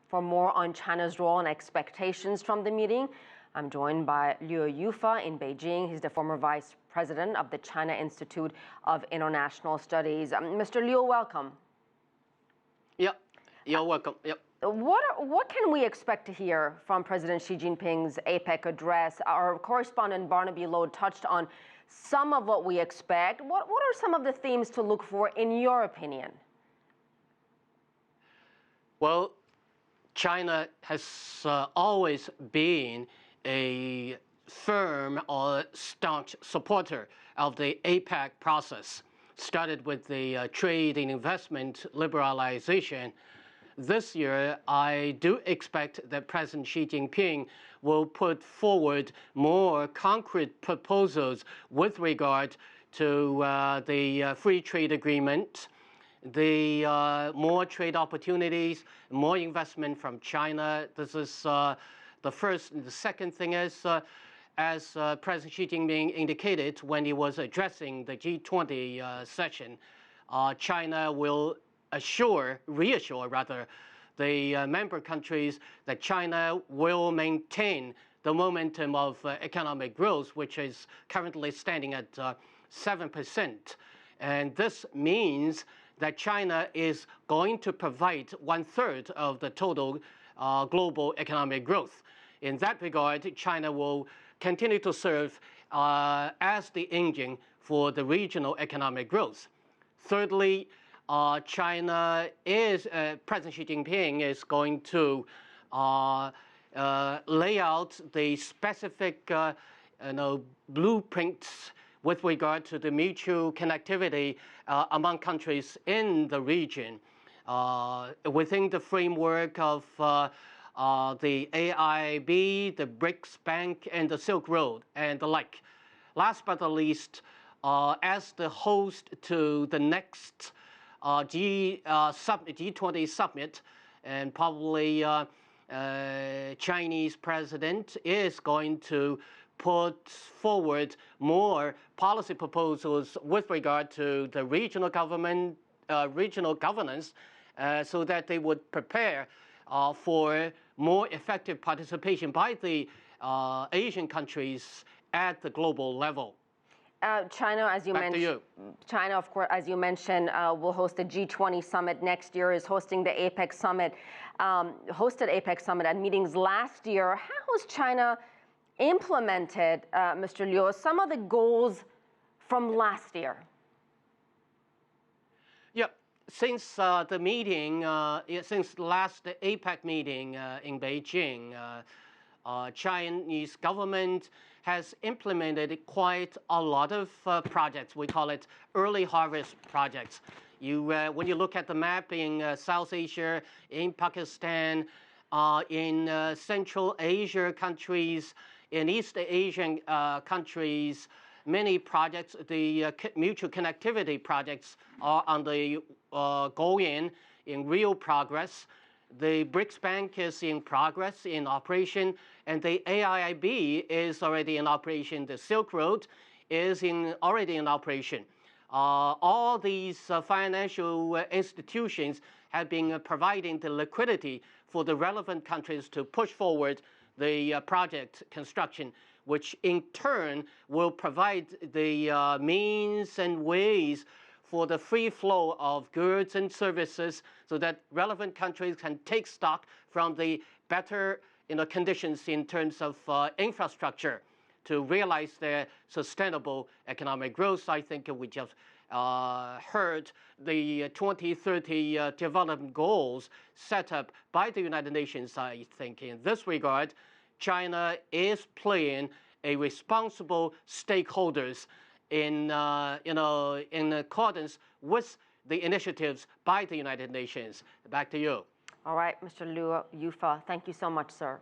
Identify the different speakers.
Speaker 1: For more on China's role and expectations from the meeting, I'm joined by Liu Youfa in Beijing. He's the former vice president of the China Institute of International Studies. Mr. Liu, welcome.
Speaker 2: Yep, you're welcome. Yep.
Speaker 1: What can we expect to hear from President Xi Jinping's APEC address? Our correspondent Barnaby Lowe touched on some of what we expect. What are some of the themes to look for, in your opinion?
Speaker 2: Well, China has always been a firm or staunch supporter of the APEC process. Started with the trade and investment liberalization. This year, I do expect that President Xi Jinping will put forward more concrete proposals with regard to the free trade agreement, the more trade opportunities, more investment from China. This is the first. The second thing is, as President Xi Jinping indicated when he was addressing the G20 session, China will reassure the member countries that China will maintain the momentum of economic growth, which is currently standing at 7%. And this means that China is going to provide 1/3 of the total global economic growth. In that regard, China will continue to serve as the engine for the regional economic growth. Thirdly, President Xi Jinping is going to lay out the specific blueprints with regard to the mutual connectivity among countries in the region within the framework of the AIIB, the BRICS Bank, and the Silk Road, and the like. Last but not least, as the host to the next G20 summit, and probably Chinese president is going to put forward more policy proposals with regard to the regional governance, so that they would prepare for more effective participation by the Asian countries at the global level.
Speaker 1: China, as you mentioned, China, of course, as you mentioned, will host the G20 summit next year. Is hosting the APEC summit, hosted APEC summit at meetings last year. How has China implemented, Mr. Liu, some of the goals from last year?
Speaker 2: Yeah, since the meeting, since last APEC meeting in Beijing, Chinese government has implemented quite a lot of projects. We call it early harvest projects. When you look at the map in South Asia, in Pakistan, in Central Asia countries, in East Asian countries, many projects, the mutual connectivity projects are on the going in real progress. The BRICS Bank is in progress, in operation, and the AIIB is already in operation. The Silk Road is already in operation. All these financial institutions have been providing the liquidity for the relevant countries to push forward the project construction, which in turn will provide the means and ways for the free flow of goods and services, so that relevant countries can take stock from the better conditions in terms of infrastructure to realize their sustainable economic growth. I think we just heard the 2030 development goals set up by the United Nations. I think in this regard, China is playing a responsible stakeholders in accordance with the initiatives by the United Nations. Back to you.
Speaker 1: All right, Mr. Liu Youfa, thank you so much, sir.